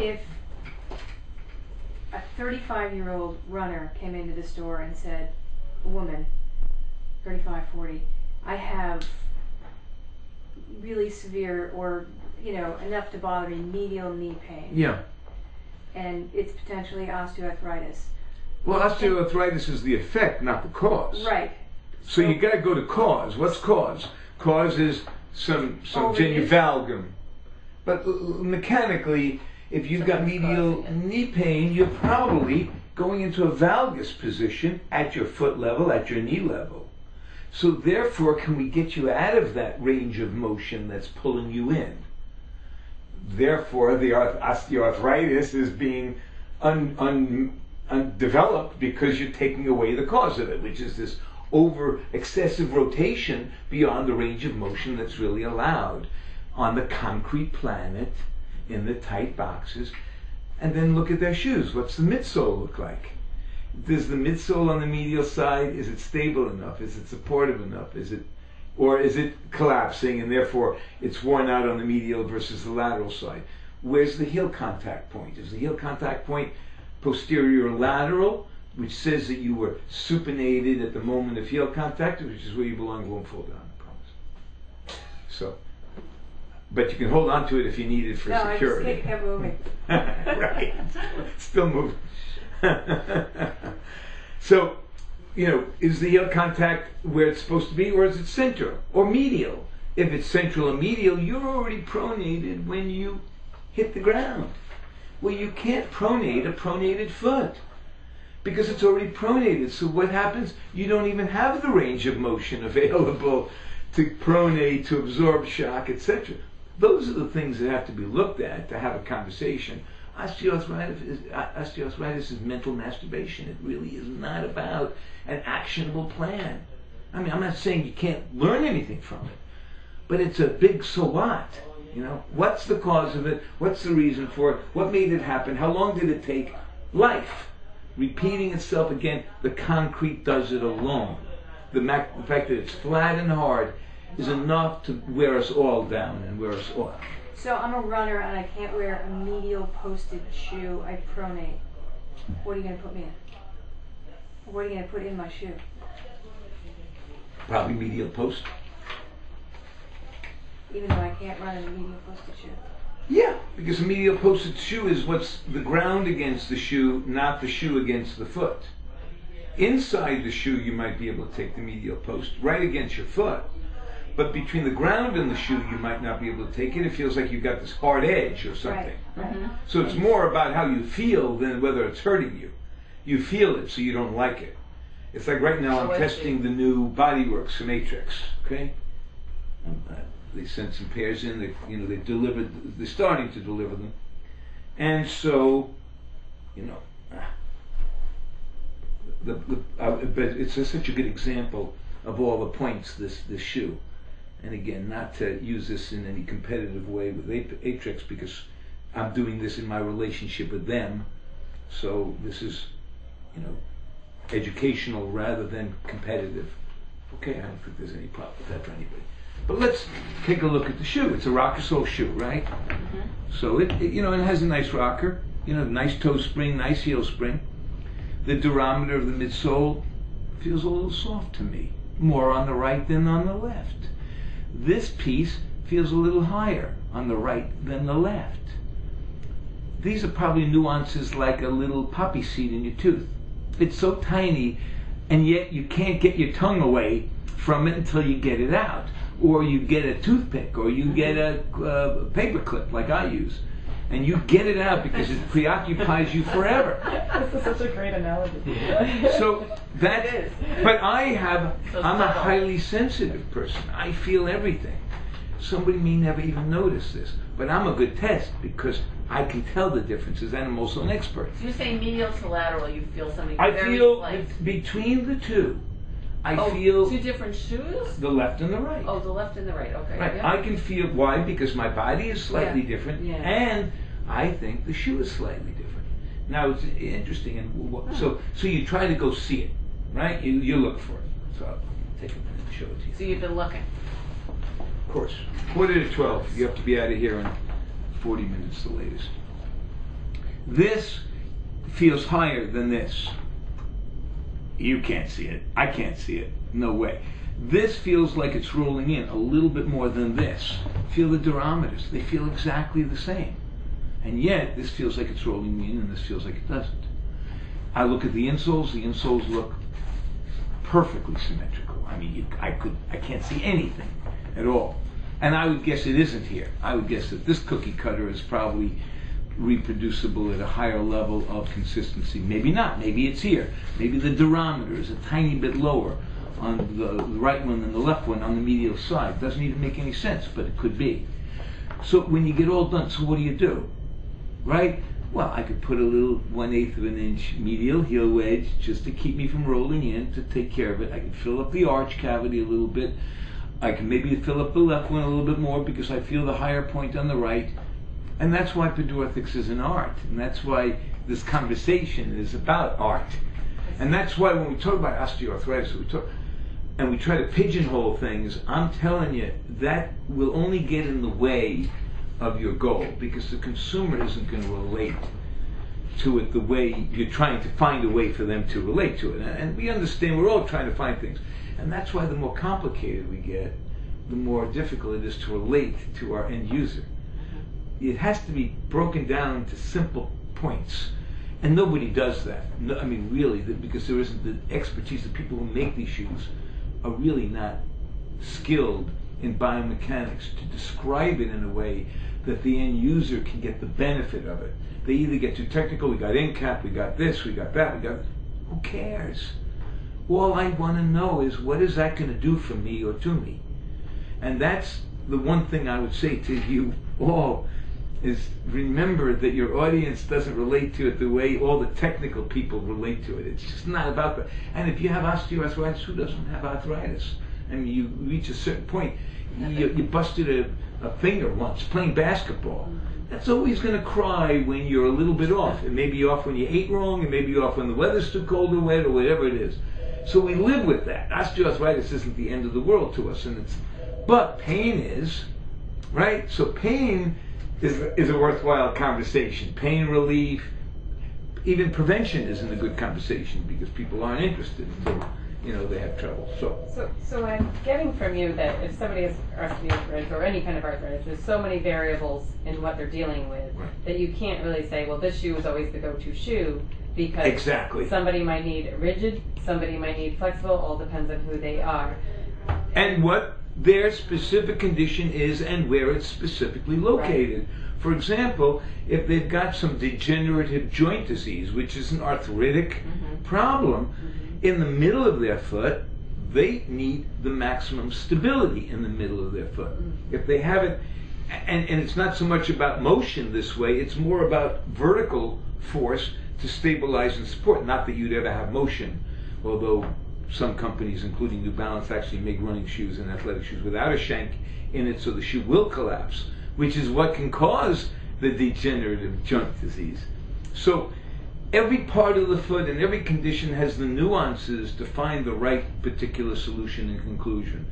if a 35-year-old runner came into the store and said, a woman, 35, 40, I have really severe, or enough to bother me, medial knee pain. Yeah. And it's potentially osteoarthritis. Well, osteoarthritis is the effect, not the cause. Right. So you got to go to cause. What's cause? Cause is some genivalgum. But mechanically, if you've got medial knee pain, you're probably going into a valgus position at your foot level, at your knee level. So therefore, can we get you out of that range of motion that's pulling you in? Therefore, the osteoarthritis is being undeveloped because you're taking away the cause of it, which is this over excessive rotation beyond the range of motion that's really allowed on the concrete planet in the tight boxes. And then look at their shoes. What's the midsole look like? Does the midsole on the medial side, is it stable enough? Is it supportive enough? Or is it collapsing and therefore it's worn out on the medial versus the lateral side? Where's the heel contact point? Is the heel contact point posterior lateral, which says that you were supinated at the moment of heel contact, which is where you belong? It won't fall down, I promise. So, but you can hold on to it if you need it for security. I just kept moving. Right. Still moving. So, is the heel contact where it's supposed to be, or is it central or medial? If it's central or medial, you're already pronated when you hit the ground. Well, you can't pronate a pronated foot because it's already pronated. So what happens? You don't even have the range of motion available to pronate, to absorb shock, etc. Those are the things that have to be looked at to have a conversation. Osteoarthritis is mental masturbation. It really is not about an actionable plan. I mean, I'm not saying you can't learn anything from it, but it's a big so what. What's the cause of it? What's the reason for it? What made it happen? How long did it take? Life. Repeating itself again. The concrete does it alone. The fact that it's flat and hard is enough to wear us all down and wear us all out. So I'm a runner and I can't wear a medial posted shoe. I pronate. What are you going to put me in? What are you going to put in my shoe? Probably medial post. Even though I can't run in a medial posted shoe? Yeah, because a medial posted shoe is what's the ground against the shoe, not the shoe against the foot. Inside the shoe, you might be able to take the medial post right against your foot. But between the ground and the shoe, you might not be able to take it. It feels like you've got this hard edge or something. Right. Mm-hmm. So it's more about how you feel than whether it's hurting you. You feel it, so you don't like it. It's like right now I'm testing the new Bodyworks Matrix. Okay, they sent some pairs in. They delivered. They're starting to deliver them, and so, but it's such a good example of all the points. This shoe. And again, not to use this in any competitive way with Atrix, because I'm doing this in my relationship with them. So this is, educational rather than competitive. Okay, I don't think there's any problem with that for anybody. But let's take a look at the shoe. It's a rocker sole shoe, right? Mm-hmm. So it has a nice rocker, nice toe spring, nice heel spring. The durometer of the midsole feels a little soft to me, more on the right than on the left. This piece feels a little higher on the right than the left. These are probably nuances like a little poppy seed in your tooth. It's so tiny, and yet you can't get your tongue away from it until you get it out. Or you get a toothpick, or you get a paper clip like I use. And you get it out because it preoccupies you forever. This is such a great analogy. So that is. But I'm a highly sensitive person. I feel everything. Somebody may never even notice this, but I'm a good test because I can tell the differences, and I'm also an expert. So you're saying medial to lateral, you feel something I very feel slight. Between the two. I feel two different shoes? The left and the right. Oh, the left and the right. Okay. Right. Yeah. I can feel why, because my body is slightly different, and I think the shoe is slightly different. Now it's interesting, and so you try to go see it, right? You look for it. So I'll take a minute to show it to you. So you've been looking. Of course. 11:45. You have to be out of here in 40 minutes, the latest. This feels higher than this. You can't see it. I can't see it. No way. This feels like it's rolling in a little bit more than this. Feel the durometers. They feel exactly the same. And yet, this feels like it's rolling in and this feels like it doesn't. I look at the insoles. The insoles look perfectly symmetrical. I mean, I can't see anything at all. And I would guess it isn't here. I would guess that this cookie cutter is probably reproducible at a higher level of consistency. Maybe not. Maybe it's here. Maybe the durometer is a tiny bit lower on the right one than the left one on the medial side. Doesn't even make any sense, but it could be. So when you get all done, so what do? Right? Well, I could put a little 1/8 of an inch medial heel wedge just to keep me from rolling in, to take care of it. I can fill up the arch cavity a little bit. I can maybe fill up the left one a little bit more because I feel the higher point on the right. And that's why Podorthics is an art. And that's why this conversation is about art. And that's why when we talk about osteoarthritis, and we try to pigeonhole things, I'm telling you, that will only get in the way of your goal, because the consumer isn't going to relate to it the way you're trying to find a way for them to relate to it. And we understand we're all trying to find things. And that's why the more complicated we get, the more difficult it is to relate to our end user. It has to be broken down to simple points. And nobody does that. No, I mean, really, because there isn't the expertise. The people who make these shoes are really not skilled in biomechanics to describe it in a way that the end user can get the benefit of it. They either get too technical, we got INCAP, we got this, we got that, who cares? All I want to know is, what is that going to do for me or to me? And that's the one thing I would say to you all, is remember that your audience doesn't relate to it the way all the technical people relate to it. It's just not about that. And if you have osteoarthritis, who doesn't have arthritis? I mean, you reach a certain point, you busted a finger once playing basketball. That's always going to cry when you're a little bit off. It may be off when you ate wrong, it may be off when the weather's too cold or wet, or whatever it is. So we live with that. Osteoarthritis isn't the end of the world to us, but pain is, right? So pain is a worthwhile conversation. Pain relief, even prevention isn't a good conversation because people aren't interested until they have trouble. So I'm getting from you that if somebody has osteoarthritis or any kind of arthritis, there's so many variables in what they're dealing with, right, that you can't really say, well, this shoe is always the go-to shoe, because exactly, somebody might need rigid, somebody might need flexible, all depends on who they are. And what their specific condition is and where it's specifically located. Right. For example, if they've got some degenerative joint disease, which is an arthritic problem, in the middle of their foot, they need the maximum stability in the middle of their foot. If they have it, and it's not so much about motion this way, it's more about vertical force to stabilize and support. Not that you'd ever have motion, although some companies, including New Balance, actually make running shoes and athletic shoes without a shank in it, so the shoe will collapse, which is what can cause the degenerative joint disease. So every part of the foot and every condition has the nuances to find the right particular solution and conclusion.